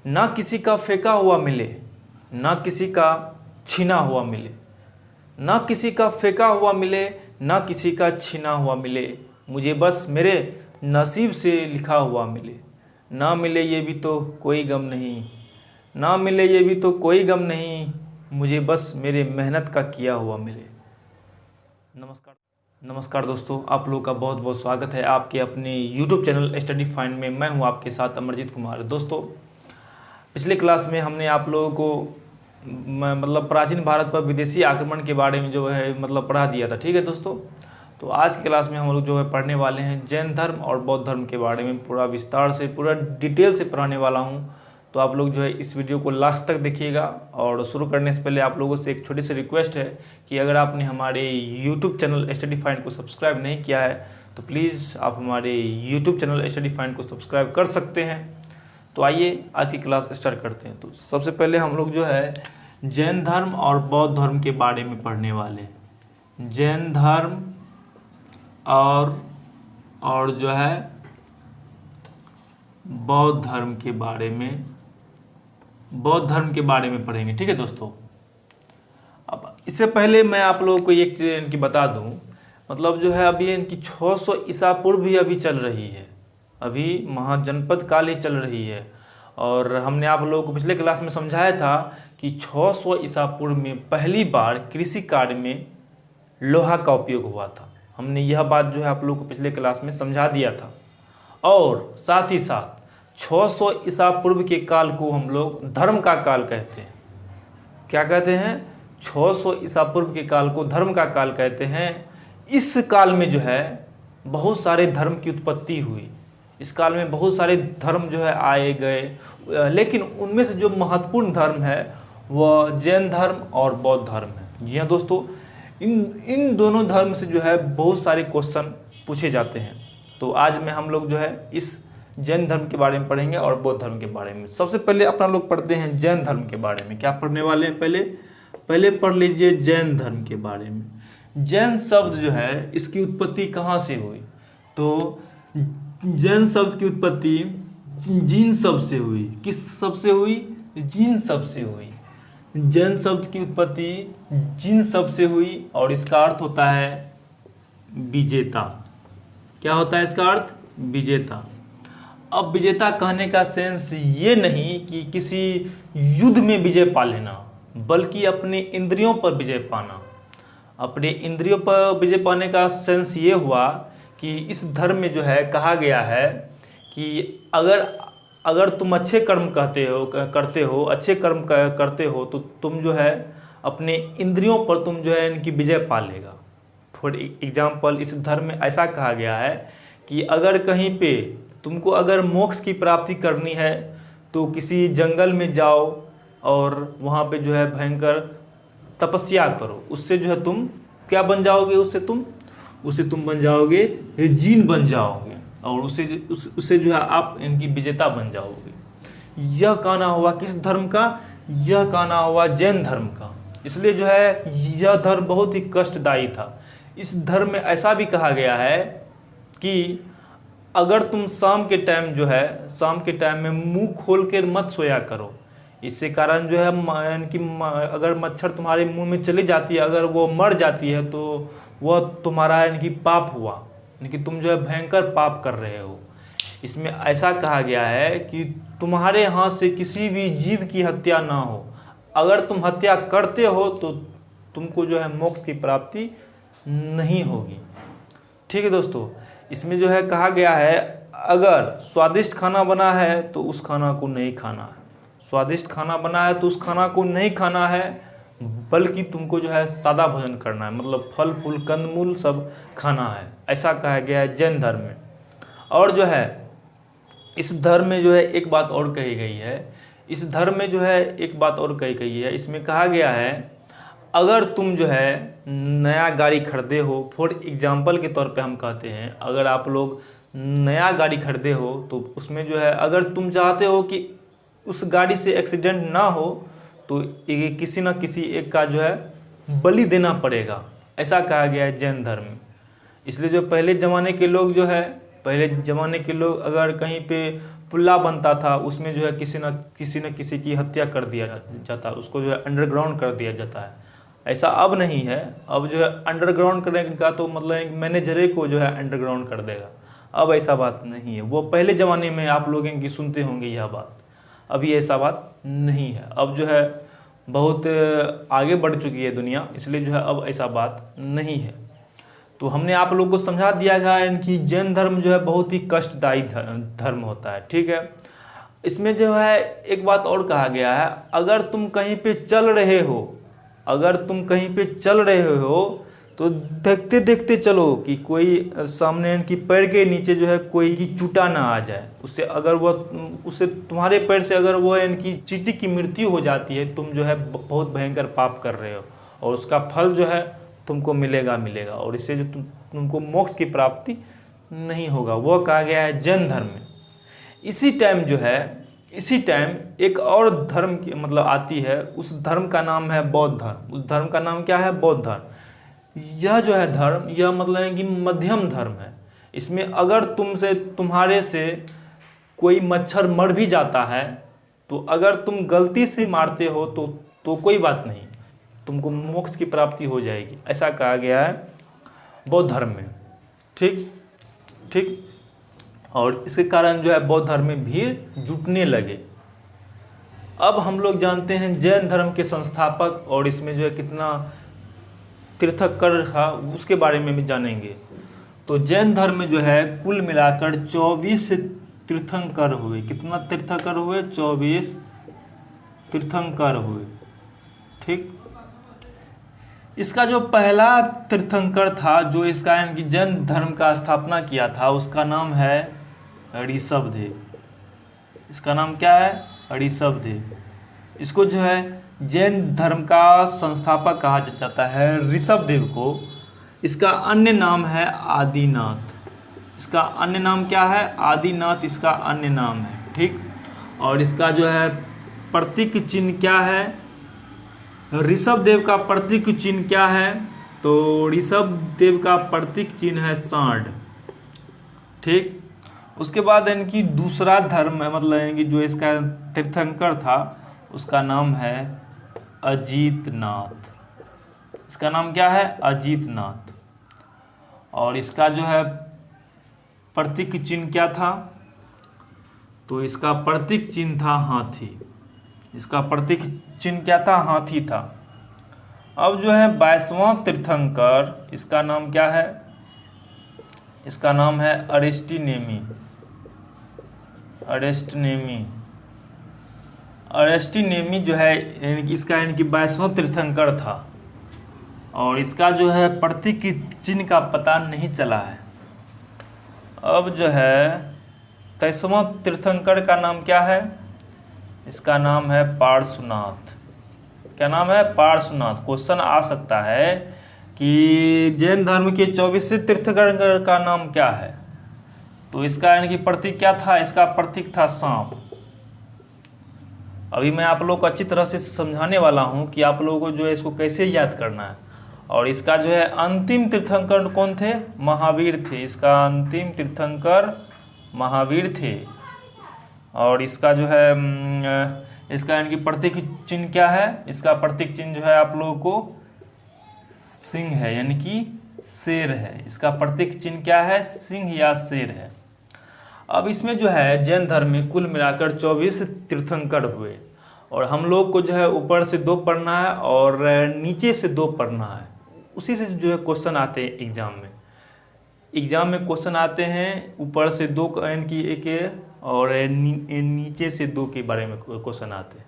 ना किसी का फेंका हुआ मिले, ना किसी का छीना हुआ मिले, ना किसी का फेंका हुआ मिले, ना किसी का छीना हुआ मिले, मुझे बस मेरे नसीब से लिखा हुआ मिले। ना मिले ये भी तो कोई गम नहीं, ना मिले ये भी तो कोई गम नहीं, मुझे बस मेरे मेहनत का किया हुआ मिले। नमस्कार दोस्तों, आप लोगों का बहुत बहुत स्वागत है आपके अपने YouTube चैनल स्टडी फाइंड में। मैं हूं आपके साथ अमरजीत कुमार। दोस्तों, पिछले क्लास में हमने आप लोगों को मतलब प्राचीन भारत पर विदेशी आक्रमण के बारे में जो है मतलब पढ़ा दिया था। ठीक है दोस्तों, तो आज की क्लास में हम लोग जो है पढ़ने वाले हैं जैन धर्म और बौद्ध धर्म के बारे में। पूरा विस्तार से, पूरा डिटेल से पढ़ाने वाला हूं, तो आप लोग जो है इस वीडियो को लास्ट तक देखिएगा। और शुरू करने से पहले आप लोगों से एक छोटी सी रिक्वेस्ट है कि अगर आपने हमारे YouTube चैनल स्टडी फाइंड को सब्सक्राइब नहीं किया है तो प्लीज़ आप हमारे YouTube चैनल स्टडी फाइंड को सब्सक्राइब कर सकते हैं। तो आइए आज की क्लास स्टार्ट करते हैं। तो सबसे पहले हम लोग जो है जैन धर्म और बौद्ध धर्म के बारे में पढ़ने वाले हैं। जैन धर्म और जो है बौद्ध धर्म के बारे में पढ़ेंगे। ठीक है दोस्तों, अब इससे पहले मैं आप लोगों को एक चीज़ इनकी बता दूं, मतलब जो है अभी इनकी 600 ईसा पूर्व भी अभी चल रही है, अभी महाजनपद काल ही चल रही है। और हमने आप लोगों को पिछले क्लास में समझाया था कि 600 ईसा पूर्व में पहली बार कृषि कार्य में लोहा का उपयोग हुआ था। हमने यह बात जो है आप लोगों को पिछले क्लास में समझा दिया था। और साथ ही साथ 600 ईसा पूर्व के काल को हम लोग धर्म का काल कहते हैं। क्या कहते हैं? 600 ईसा पूर्व के काल को धर्म का काल कहते हैं। इस काल में जो है बहुत सारे धर्म की उत्पत्ति हुई। इस काल में बहुत सारे धर्म जो है आए गए, लेकिन उनमें से जो महत्वपूर्ण धर्म है वह जैन धर्म और बौद्ध धर्म है। जी हाँ दोस्तों, इन दोनों धर्म से जो है बहुत सारे क्वेश्चन पूछे जाते हैं। तो आज में हम लोग जो है इस जैन धर्म के बारे में पढ़ेंगे और बौद्ध धर्म के बारे में। सबसे पहले अपना लोग पढ़ते हैं जैन धर्म के बारे में। क्या पढ़ने वाले हैं? पहले पढ़ लीजिए जैन धर्म के बारे में। जैन शब्द जो है इसकी उत्पत्ति कहाँ से हुई? तो जैन शब्द की उत्पत्ति जीन शब्द से हुई। किस शब्द से हुई? जीन शब्द से हुई। जैन शब्द की उत्पत्ति जीन शब्द से हुई और इसका अर्थ होता है विजेता। क्या होता है इसका अर्थ? विजेता। अब विजेता कहने का सेंस ये नहीं कि किसी युद्ध में विजय पा लेना, बल्कि अपने इंद्रियों पर विजय पाना। अपने इंद्रियों पर विजय पाने का सेंस ये हुआ कि इस धर्म में जो है कहा गया है कि अगर तुम अच्छे कर्म करते हो तो तुम जो है अपने इंद्रियों पर तुम जो है इनकी विजय पा लेगा। फॉर एग्जाम्पल, इस धर्म में ऐसा कहा गया है कि अगर कहीं पे तुमको अगर मोक्ष की प्राप्ति करनी है तो किसी जंगल में जाओ और वहाँ पे जो है भयंकर तपस्या करो। उससे जो है तुम क्या बन जाओगे? उससे तुम बन जाओगे जीन बन जाओगे और उससे जो है आप इनकी विजेता बन जाओगे। यह कहना हुआ किस धर्म का? यह कहना हुआ जैन धर्म का। इसलिए जो है यह धर्म बहुत ही कष्टदायी था। इस धर्म में ऐसा भी कहा गया है कि अगर तुम शाम के टाइम में मुंह खोल कर मत सोया करो। इससे कारण जो है कि अगर मच्छर तुम्हारे मुंह में चली जाती है, अगर वो मर जाती है तो वह तुम्हारा इनकी पाप हुआ, यानी कि तुम जो है भयंकर पाप कर रहे हो। इसमें ऐसा कहा गया है कि तुम्हारे हाथ से किसी भी जीव की हत्या ना हो। अगर तुम हत्या करते हो तो तुमको जो है मोक्ष की प्राप्ति नहीं होगी। ठीक है दोस्तों, इसमें जो है कहा गया है अगर स्वादिष्ट खाना बना है तो उस खाना को नहीं खाना है। स्वादिष्ट खाना बना है तो उस खाना को नहीं खाना है, बल्कि तुमको जो है सादा भोजन करना है, मतलब फल फूल कंदमूल सब खाना है। ऐसा कहा गया है जैन धर्म में। और जो है इस धर्म में जो है एक बात और कही गई है, इसमें कहा गया है अगर तुम जो है नया गाड़ी खरीदे हो, फॉर एग्जाम्पल के तौर पे हम कहते हैं, अगर आप लोग नया गाड़ी खरीदे हो तो उसमें जो है अगर तुम चाहते हो कि उस गाड़ी से एक्सीडेंट ना हो तो किसी न किसी एक का जो है बलि देना पड़ेगा। ऐसा कहा गया है जैन धर्म में। इसलिए जो पहले ज़माने के लोग अगर कहीं पे पुल्ला बनता था, उसमें जो है किसी न किसी की हत्या कर दिया जाता, उसको जो है अंडरग्राउंड कर दिया जाता है। ऐसा अब नहीं है, अब जो है अंडरग्राउंड करने का तो मतलब एक मैनेजर को जो है अंडरग्राउंड कर देगा। अब ऐसा बात नहीं है। वो पहले ज़माने में आप लोग इनकी सुनते होंगे यह बात, अभी ऐसा बात नहीं है। अब जो है बहुत आगे बढ़ चुकी है दुनिया, इसलिए जो है अब ऐसा बात नहीं है। तो हमने आप लोग को समझा दिया गया है कि जैन धर्म जो है बहुत ही कष्टदायी धर्म होता है, ठीक है। इसमें जो है एक बात और कहा गया है, अगर तुम कहीं पे चल रहे हो तो देखते देखते चलो कि कोई सामने इनकी पैर के नीचे जो है कोई की चूटा ना आ जाए, उससे अगर उससे तुम्हारे पैर से अगर वो इनकी चींटी की मृत्यु हो जाती है, तुम जो है बहुत भयंकर पाप कर रहे हो और उसका फल जो है तुमको मिलेगा, और इससे जो तुमको मोक्ष की प्राप्ति नहीं होगा। वो कहा गया है जैन धर्म में। इसी टाइम एक और धर्म की मतलब आती है, उस धर्म का नाम है बौद्ध धर्म। उस धर्म का नाम क्या है? बौद्ध धर्म। यह जो है धर्म, यह मतलब है कि मध्यम धर्म है। इसमें अगर तुम्हारे से कोई मच्छर मर भी जाता है, तो अगर तुम गलती से मारते हो तो कोई बात नहीं, तुमको मोक्ष की प्राप्ति हो जाएगी, ऐसा कहा गया है बौद्ध धर्म में। ठीक। और इसके कारण जो है बौद्ध धर्म में भीड़ जुटने लगे। अब हम लोग जानते हैं जैन धर्म के संस्थापक और इसमें जो है कितना तीर्थंकर था, उसके बारे में भी जानेंगे। तो जैन धर्म में जो है कुल मिलाकर 24 तीर्थंकर हुए। कितना तीर्थंकर हुए? 24 तीर्थंकर हुए, ठीक। इसका जो पहला तीर्थंकर था जो इसका यानी जैन धर्म का स्थापना किया था, उसका नाम है ऋषभदेव। इसका नाम क्या है? ऋषभदेव। इसको जो है जैन धर्म का संस्थापक कहा जाता है, ऋषभदेव को। इसका अन्य नाम है आदिनाथ। इसका अन्य नाम क्या है? आदिनाथ इसका अन्य नाम है, ठीक। और इसका जो है प्रतीक चिन्ह क्या है? ऋषभदेव का प्रतीक चिन्ह क्या है? तो ऋषभदेव का प्रतीक चिन्ह है सांड, ठीक। उसके बाद इनकी दूसरा धर्म है, मतलब इनकी जो इसका तीर्थंकर था उसका नाम है अजीतनाथ। इसका नाम क्या है? अजीतनाथ। और इसका जो है प्रतीक चिन्ह क्या था? तो इसका प्रतीक चिन्ह था हाथी। इसका प्रतीक चिन्ह क्या था? हाथी था। अब जो है 22वां तीर्थंकर, इसका नाम क्या है? इसका नाम है अरिस्टिनेमी। अरिस्टिनेमी जो है इसका इनकी 22वां तीर्थंकर था। और इसका जो है प्रतीक चिन्ह का पता नहीं चला है। अब जो है 23वां तीर्थंकर का नाम क्या है? इसका नाम है पार्श्वनाथ। क्या नाम है? पार्श्वनाथ। क्वेश्चन आ सकता है कि जैन धर्म के 24 तीर्थंकर का नाम क्या है? तो इसका यानी कि प्रतीक क्या था? इसका प्रतीक था सांप। अभी मैं आप लोग को अच्छी तरह से समझाने वाला हूं कि आप लोगों को जो है इसको कैसे याद करना है। और इसका जो है अंतिम तीर्थंकर कौन थे? महावीर थे। इसका अंतिम तीर्थंकर महावीर थे। और इसका जो है इसका यानी कि प्रतीक चिन्ह क्या है? इसका प्रतीक चिन्ह जो है आप लोगों को सिंह है, यानी कि शेर है। इसका प्रतीक चिन्ह क्या है? सिंह या शेर है। अब इसमें जो है जैन धर्म में कुल मिलाकर 24 तीर्थंकर हुए। और हम लोग को जो है ऊपर से 2 पढ़ना है और नीचे से 2 पढ़ना है। उसी से जो है क्वेश्चन आते हैं एग्जाम में क्वेश्चन आते हैं। ऊपर से 2 की एक और नीचे से 2 के बारे में क्वेश्चन आते हैं।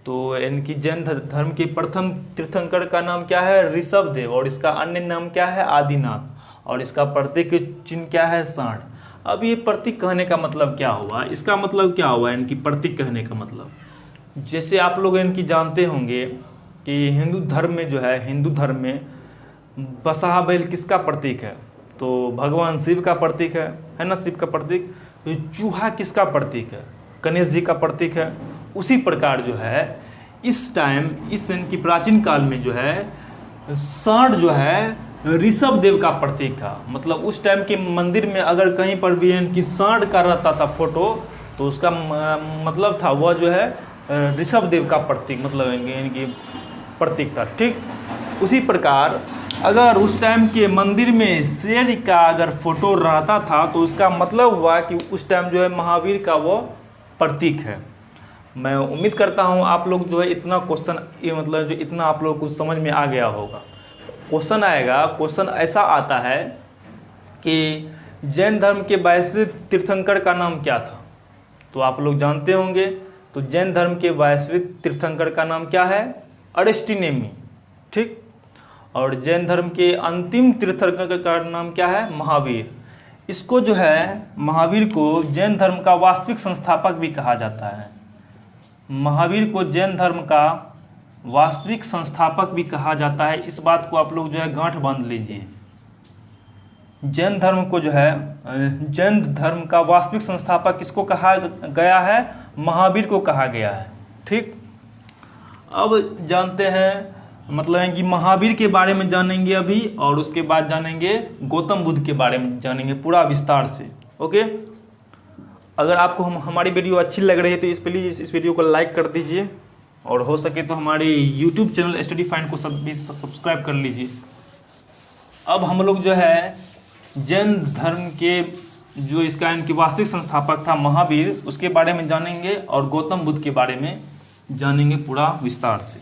तो इनकी जैन धर्म के प्रथम तीर्थंकर का नाम क्या है? ऋषभदेव। और इसका अन्य नाम क्या है? आदिनाथ। और इसका प्रतीक चिन्ह क्या है? सांड। अब ये प्रतीक कहने का मतलब क्या हुआ? इसका मतलब क्या हुआ इनकी प्रतीक कहने का मतलब? जैसे आप लोग इनकी जानते होंगे कि हिंदू धर्म में बसहा बैल किसका प्रतीक है? तो भगवान शिव का प्रतीक है ना, शिव का प्रतीक। चूहा किसका प्रतीक है? गणेश जी का प्रतीक है। उसी प्रकार जो है इस इनकी प्राचीन काल में जो है सांड जो है ऋषभदेव का प्रतीक था। मतलब उस टाइम के मंदिर में अगर कहीं पर भी इनकी सांड का रहता था फोटो, तो उसका मतलब था वह जो है ऋषभ देव का प्रतीक, मतलब यानी कि प्रतीक था। ठीक उसी प्रकार अगर उस टाइम के मंदिर में शेर का अगर फोटो रहता था तो उसका मतलब हुआ कि उस टाइम जो है महावीर का वो प्रतीक है। मैं उम्मीद करता हूँ आप लोग जो है इतना क्वेश्चन मतलब जो इतना आप लोग को समझ में आ गया होगा। क्वेश्चन आएगा, क्वेश्चन ऐसा आता है कि जैन धर्म के वैश्विक तीर्थंकर का नाम क्या था? तो आप लोग जानते होंगे, तो जैन धर्म के वैश्विक तीर्थंकर का नाम क्या है? अरिस्टिनेमी। ठीक, और जैन धर्म के अंतिम तीर्थंकर का नाम क्या है? महावीर। इसको जो है महावीर को जैन धर्म का वास्तविक संस्थापक भी कहा जाता है। महावीर को जैन धर्म का वास्तविक संस्थापक भी कहा जाता है। इस बात को आप लोग जो है गांठ बांध लीजिए। जैन धर्म को जो है जैन धर्म का वास्तविक संस्थापक किसको कहा गया है? महावीर को कहा गया है। ठीक, अब जानते हैं मतलब है कि महावीर के बारे में जानेंगे अभी, और उसके बाद जानेंगे गौतम बुद्ध के बारे में जानेंगे पूरा विस्तार से। ओके, अगर आपको हमारी वीडियो अच्छी लग रही है तो प्लीज़ इस वीडियो को लाइक कर दीजिए, और हो सके तो हमारे यूट्यूब चैनल स्टडी फाइंड को भी सब्सक्राइब कर लीजिए। अब हम लोग जो है जैन धर्म के जो इसका इनकी वास्तविक संस्थापक था महावीर, उसके बारे में जानेंगे, और गौतम बुद्ध के बारे में जानेंगे पूरा विस्तार से।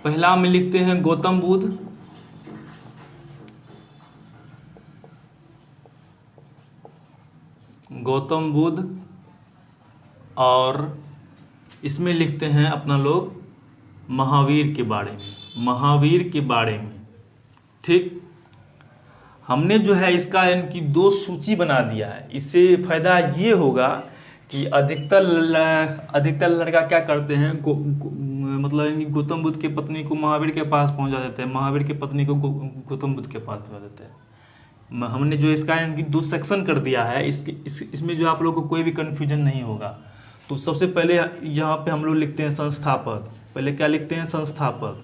पहला में लिखते हैं गौतम बुद्ध। गौतम बुद्ध, और इसमें लिखते हैं अपना लोग महावीर के बारे में। महावीर के बारे में ठीक, हमने जो है इसका इनकी दो सूची बना दिया है। इससे फायदा ये होगा कि अधिकतर लड़का क्या करते हैं, मतलब इनकी गौतम बुद्ध की पत्नी को महावीर के पास पहुंचा देते हैं, महावीर की पत्नी को गौतम बुद्ध के पास पहुंचा देते हैं। हमने जो इसका इनकी दो सेक्शन कर दिया है, इसमें जो आप लोगों को कोई भी कन्फ्यूजन नहीं होगा। तो सबसे पहले यहाँ पे हम लोग लिखते हैं संस्थापक। पहले क्या लिखते हैं? संस्थापक।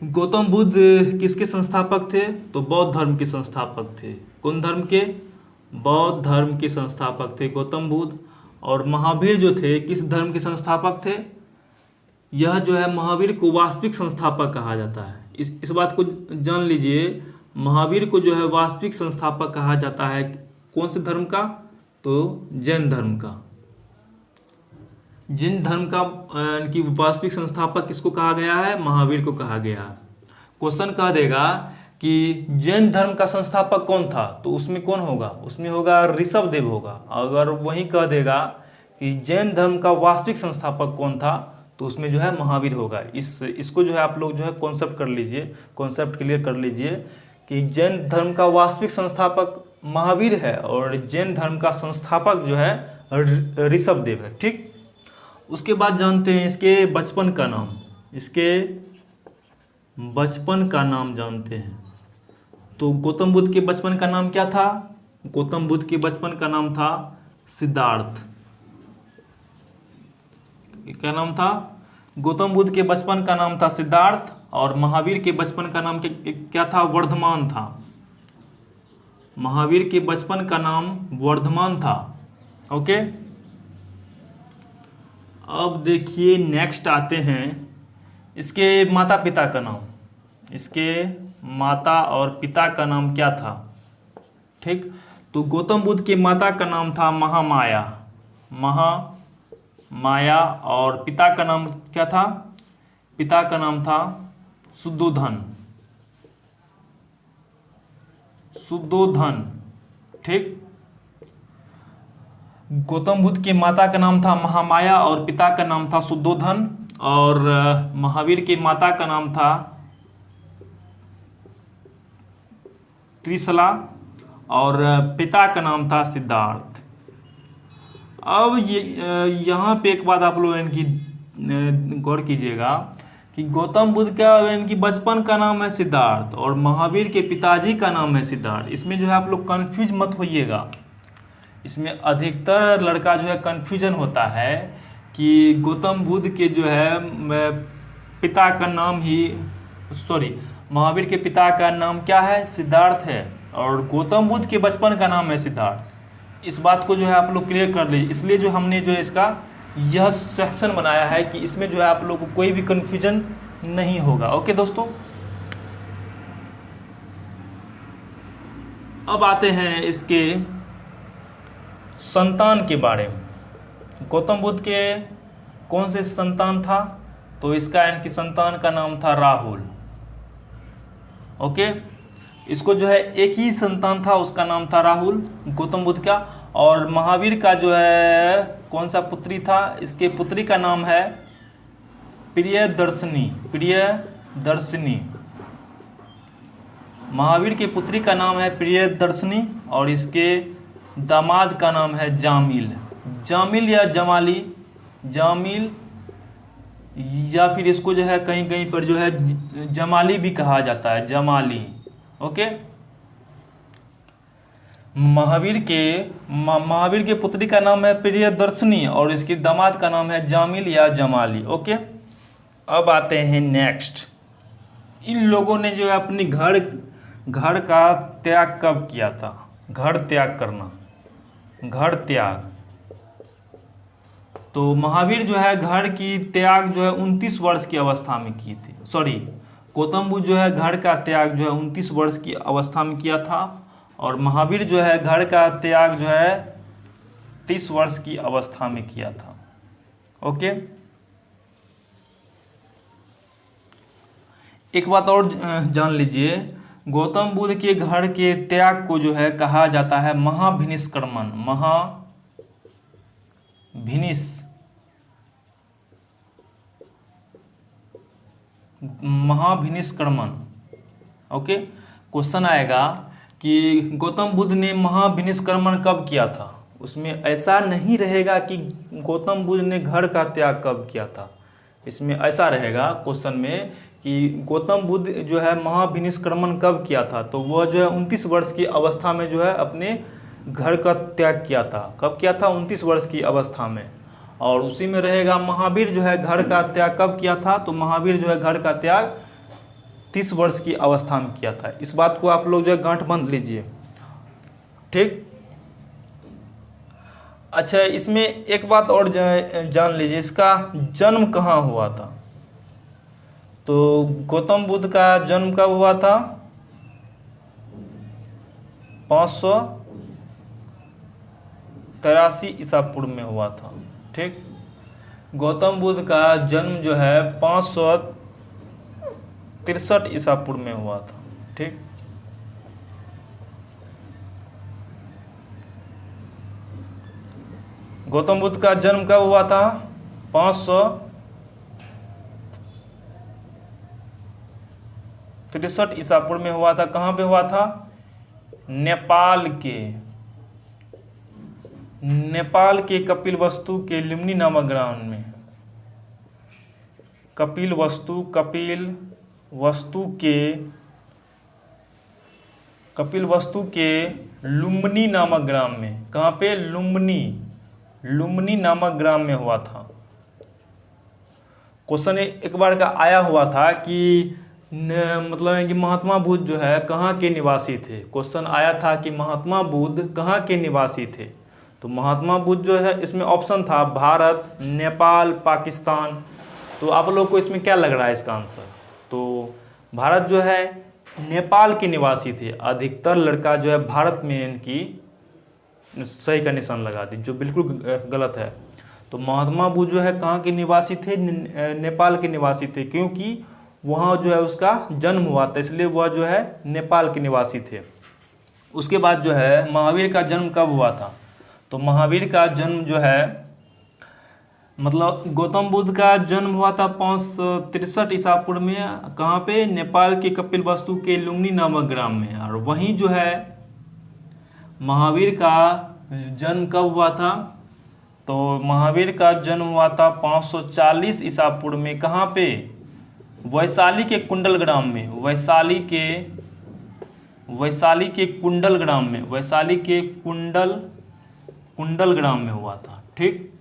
गौतम बुद्ध किसके संस्थापक थे? तो बौद्ध धर्म के संस्थापक थे। कौन धर्म के? बौद्ध धर्म के संस्थापक थे गौतम बुद्ध। और महावीर जो थे किस धर्म के संस्थापक थे? यह जो है महावीर को वास्तविक संस्थापक कहा जाता है। इस बात को जान लीजिए, महावीर को जो है वास्तविक संस्थापक कहा जाता है। कौन से धर्म का? तो जैन धर्म का। जैन धर्म का की वास्तविक संस्थापक किसको कहा गया है? महावीर को कहा गया। क्वेश्चन कह देगा कि जैन धर्म का संस्थापक कौन था, तो उसमें कौन होगा? उसमें होगा ऋषभ देव होगा। अगर वही कह देगा कि जैन धर्म का वास्तविक संस्थापक कौन था, तो उसमें जो है महावीर होगा। इसको जो है आप लोग जो है कॉन्सेप्ट कर लीजिए, कॉन्सेप्ट क्लियर कर लीजिए कि जैन धर्म का वास्तविक संस्थापक महावीर है और जैन धर्म का संस्थापक जो है ऋषभ देव है। ठीक, उसके बाद जानते हैं इसके बचपन का नाम। इसके बचपन का नाम जानते हैं। तो गौतम बुद्ध के बचपन का नाम क्या था? गौतम बुद्ध के बचपन का नाम था सिद्धार्थ। क्या नाम था? गौतम बुद्ध के बचपन का नाम था सिद्धार्थ, और महावीर के बचपन का नाम क्या था? वर्धमान था। महावीर के बचपन का नाम वर्धमान था। ओके, अब देखिए नेक्स्ट आते हैं इसके माता पिता का नाम। इसके माता और पिता का नाम क्या था? ठीक, तो गौतम बुद्ध के माता का नाम था महामाया। महामाया, और पिता का नाम क्या था? पिता का नाम था शुद्धोधन। शुद्धोधन। ठीक, गौतम बुद्ध के माता का नाम था महामाया और पिता का नाम था शुद्धोधन, और महावीर के माता का नाम था त्रिशला, और पिता का नाम था सिद्धार्थ। अब ये यहाँ पे एक बात आप लोग इनकी गौर कीजिएगा कि गौतम बुद्ध का इनकी बचपन का नाम है सिद्धार्थ और महावीर के पिताजी का नाम है सिद्धार्थ। इसमें जो है आप लोग कंफ्यूज मत होइएगा। इसमें अधिकतर लड़का जो है कंफ्यूजन होता है कि गौतम बुद्ध के जो है पिता का नाम ही महावीर के पिता का नाम क्या है? सिद्धार्थ है। और गौतम बुद्ध के बचपन का नाम है सिद्धार्थ। इस बात को जो है आप लोग क्लियर कर लीजिए। इसलिए जो हमने जो है इसका यह सेक्शन बनाया है कि इसमें जो है आप लोग को कोई भी कन्फ्यूजन नहीं होगा। ओके दोस्तों, अब आते हैं इसके संतान के बारे में। गौतम बुद्ध के कौन से संतान था? तो इसका इनकी संतान का नाम था राहुल। ओके, इसको जो है एक ही संतान था, उसका नाम था राहुल, गौतम बुद्ध का। और महावीर का जो है कौन सा पुत्री था? इसके पुत्री का नाम है प्रियदर्शिनी। प्रियदर्शिनी, महावीर की पुत्री का नाम है प्रियदर्शिनी और इसके दामाद का नाम है जामिल। जामिल या जमाली, जामिल या फिर इसको जो है कहीं कहीं पर जो है जमाली भी कहा जाता है, जमाली। ओके, महावीर के पुत्री का नाम है प्रियदर्शिनी और इसके दामाद का नाम है जामिल या जमाली। ओके, अब आते हैं नेक्स्ट। इन लोगों ने जो है अपनी घर का त्याग कब किया था? घर त्याग करना, घर त्याग। तो महावीर जो है घर की त्याग जो है 29 वर्ष की अवस्था में किए थे। सॉरी, गौतम बुद्ध जो है घर का त्याग जो है 29 वर्ष की अवस्था में किया था और महावीर जो है घर का त्याग जो है 30 वर्ष की अवस्था में किया था। ओके, एक बात और जान लीजिए, गौतम बुद्ध के घर के त्याग को जो है कहा जाता है महाभिनिष्क्रमण। महाभिनिष्क्रमण। ओके, क्वेश्चन आएगा कि गौतम बुद्ध ने महाभिनिष्क्रमण कब किया था? उसमें ऐसा नहीं रहेगा कि गौतम बुद्ध ने घर का त्याग कब किया था। इसमें ऐसा रहेगा क्वेश्चन में कि गौतम बुद्ध जो है महाभिनिष्क्रमण कब किया था? तो वह जो है 29 वर्ष की अवस्था में जो है अपने घर का त्याग किया था। कब किया था? 29 वर्ष की अवस्था में। और उसी में रहेगा महावीर जो है घर का त्याग कब किया था? तो महावीर जो है घर का त्याग 30 वर्ष की अवस्था में किया था। इस बात को आप लोग जो है गांठ बांध लीजिए, ठीक। अच्छा, इसमें एक बात और जान लीजिए, इसका जन्म कहाँ हुआ था? तो गौतम बुद्ध का जन्म कब हुआ था? 583 ईसा पूर्व में हुआ था, ठीक। गौतम बुद्ध का जन्म जो है 563 ईसा पूर्व में हुआ था, ठीक। गौतम बुद्ध का जन्म कब हुआ था? 563 ईसा पूर्व में हुआ था। कहाँ पे हुआ था? नेपाल के कपिलवस्तु के लुम्बिनी नामक ग्राम में। कपिलवस्तु के लुम्बिनी नामक ग्राम में। कहाँ पे? लुम्बिनी नामक ग्राम में हुआ था। क्वेश्चन एक बार का आया हुआ था कि मतलब कि महात्मा बुद्ध जो है कहाँ के निवासी थे। क्वेश्चन आया था कि महात्मा बुद्ध कहाँ के निवासी थे। तो महात्मा बुद्ध जो है इसमें ऑप्शन था भारत, नेपाल, पाकिस्तान। तो आप लोग को इसमें क्या लग रहा है इसका आंसर? तो भारत जो है नेपाल के निवासी थे। अधिकतर लड़का जो है भारत में इनकी सही का निशान लगा दी, जो बिल्कुल गलत है। तो महात्मा बुद्ध जो है कहाँ के निवासी थे? नेपाल के निवासी थे, क्योंकि वहाँ जो है उसका जन्म हुआ था, इसलिए वह जो है नेपाल के निवासी थे। उसके बाद जो है महावीर का जन्म कब हुआ था? तो महावीर का जन्म जो है मतलब गौतम बुद्ध का जन्म हुआ था 563 ईसा पूर्व में। कहाँ पे? नेपाल के कपिलवस्तु के लुम्बिनी नामक ग्राम में। और वहीं जो है महावीर का जन्म कब हुआ था? तो महावीर का जन्म हुआ था 540 ईसा पूर्व में। कहाँ पे? वैशाली के कुंडल ग्राम में। वैशाली के कुंडल ग्राम में। वैशाली के कुंडल ग्राम में हुआ था, ठीक।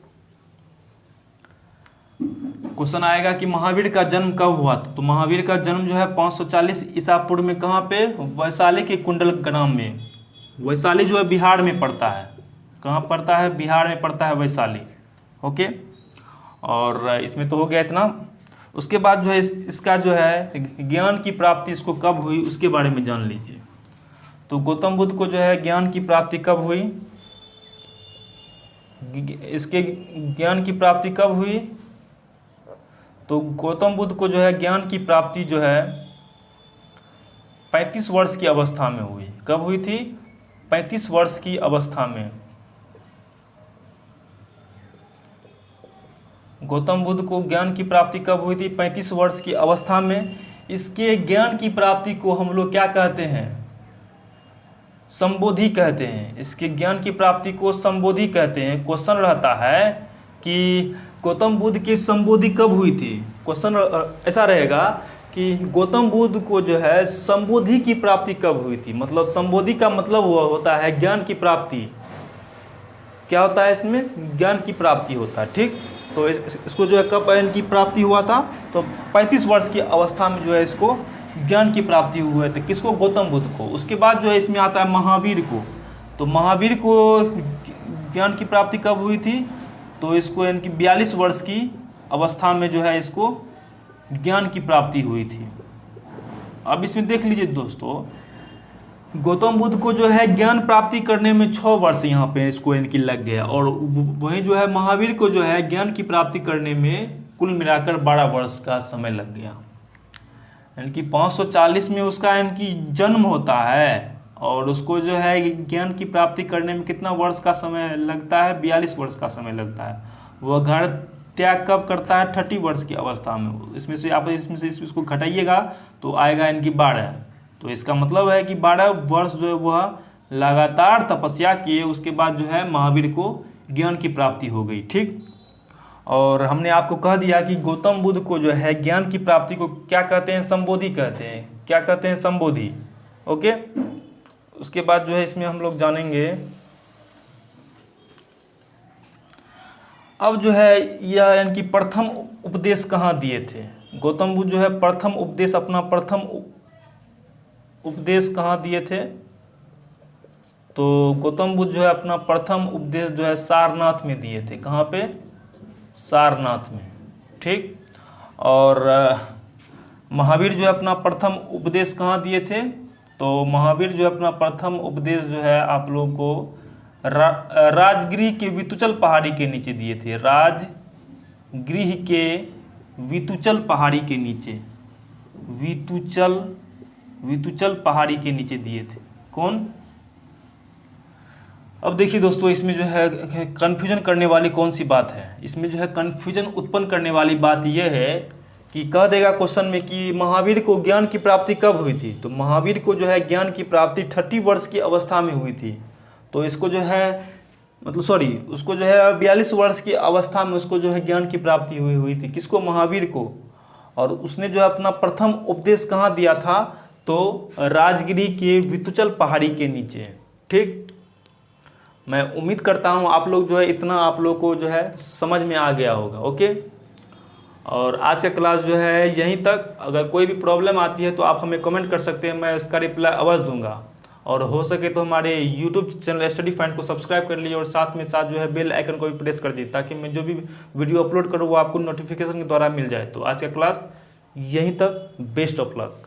क्वेश्चन आएगा कि महावीर का जन्म कब हुआ था। तो महावीर का जन्म जो है 540 ईसा पूर्व में कहाँ पे, वैशाली के कुंडल ग्राम में। वैशाली जो है बिहार में पड़ता है। कहाँ पड़ता है, बिहार में पड़ता है वैशाली। ओके, और इसमें तो हो गया इतना। उसके बाद जो है इसका जो है ज्ञान की प्राप्ति इसको कब हुई उसके बारे में जान लीजिए। तो गौतम बुद्ध को जो है ज्ञान की प्राप्ति कब हुई, इसके ज्ञान की प्राप्ति कब हुई। तो गौतम बुद्ध को जो है ज्ञान की प्राप्ति जो है 35 वर्ष की अवस्था में हुई। कब हुई थी, 35 वर्ष की अवस्था में। गौतम बुद्ध को ज्ञान की प्राप्ति कब हुई थी, 35 वर्ष की अवस्था में। इसके ज्ञान की प्राप्ति को हम लोग क्या कहते हैं, संबोधि कहते हैं। इसके ज्ञान की प्राप्ति को संबोधि कहते हैं। क्वेश्चन रहता है कि गौतम बुद्ध की संबोधि कब हुई थी। क्वेश्चन ऐसा रहेगा कि गौतम बुद्ध को जो है संबोधि की प्राप्ति कब हुई थी। मतलब संबोधि का मतलब होता है ज्ञान की प्राप्ति। क्या होता है इसमें, ज्ञान की प्राप्ति होता है। ठीक, तो इसको जो है कब इनकी प्राप्ति हुआ था, तो 35 वर्ष की अवस्था में जो है इसको ज्ञान की प्राप्ति हुए थे। किसको, गौतम बुद्ध को। उसके बाद जो है इसमें आता है महावीर को। तो महावीर को ज्ञान की प्राप्ति कब हुई थी, तो इसको इनकी 42 वर्ष की अवस्था में जो है इसको ज्ञान की प्राप्ति हुई थी। अब इसमें देख लीजिए दोस्तों, गौतम बुद्ध को जो है ज्ञान प्राप्ति करने में 6 वर्ष यहाँ पे इसको इनकी लग गया, और वहीं जो है महावीर को जो है ज्ञान की प्राप्ति करने में कुल मिलाकर 12 वर्ष का समय लग गया। इनकी 540 में उसका इनकी जन्म होता है, और उसको जो है ज्ञान की प्राप्ति करने में कितना वर्ष का समय लगता है, 42 वर्ष का समय लगता है। वह घर त्याग कब करता है, 30 वर्ष की अवस्था में। इसमें से आप इसको घटाइएगा तो आएगा इनकी 12। तो इसका मतलब है कि 12 वर्ष जो है वह लगातार तपस्या किए, उसके बाद जो है महावीर को ज्ञान की प्राप्ति हो गई। ठीक, और हमने आपको कह दिया कि गौतम बुद्ध को जो है ज्ञान की प्राप्ति को क्या कहते हैं, संबोधि कहते हैं। क्या कहते हैं, संबोधि। ओके, उसके बाद जो है इसमें हम लोग जानेंगे अब जो है यह इनकी प्रथम उपदेश कहाँ दिए थे। गौतम बुद्ध जो है प्रथम उपदेश, अपना प्रथम उपदेश कहाँ दिए थे। तो गौतम बुद्ध जो है अपना प्रथम उपदेश जो है सारनाथ में दिए थे। कहाँ पे, सारनाथ में। ठीक, और महावीर जो है अपना प्रथम उपदेश कहाँ दिए थे। तो महावीर जो है अपना प्रथम उपदेश जो है आप लोगों को राजगृह के वितुचल पहाड़ी के नीचे दिए थे। राजगृह के वितुचल पहाड़ी के नीचे, वितुचल पहाड़ी के नीचे दिए थे। कौन, अब देखिए दोस्तों, इसमें जो है कन्फ्यूजन करने वाली कौन सी बात है। इसमें जो है कन्फ्यूजन उत्पन्न करने वाली बात यह है कि कह देगा क्वेश्चन में कि महावीर को ज्ञान की प्राप्ति कब हुई थी। तो महावीर को जो है ज्ञान की प्राप्ति 30 वर्ष की अवस्था में हुई थी। तो इसको जो है उसको जो है 42 वर्ष की अवस्था में उसको जो है ज्ञान की प्राप्ति हुई थी। किसको, महावीर को। और उसने जो है अपना प्रथम उपदेश कहाँ दिया था, तो राजगिरी के वितुचल पहाड़ी के नीचे। ठीक, मैं उम्मीद करता हूँ आप लोग जो है इतना आप लोग को जो है समझ में आ गया होगा। ओके, और आज का क्लास जो है यहीं तक। अगर कोई भी प्रॉब्लम आती है तो आप हमें कमेंट कर सकते हैं, मैं इसका रिप्लाई अवश्य दूंगा। और हो सके तो हमारे यूट्यूब चैनल स्टडी फाइंड को सब्सक्राइब कर लीजिए, और साथ में साथ जो है बेल आइकन को भी प्रेस कर दीजिए, ताकि मैं जो भी वीडियो अपलोड करूँ वो आपको नोटिफिकेशन के द्वारा मिल जाए। तो आज का क्लास यहीं तक। Best of luck.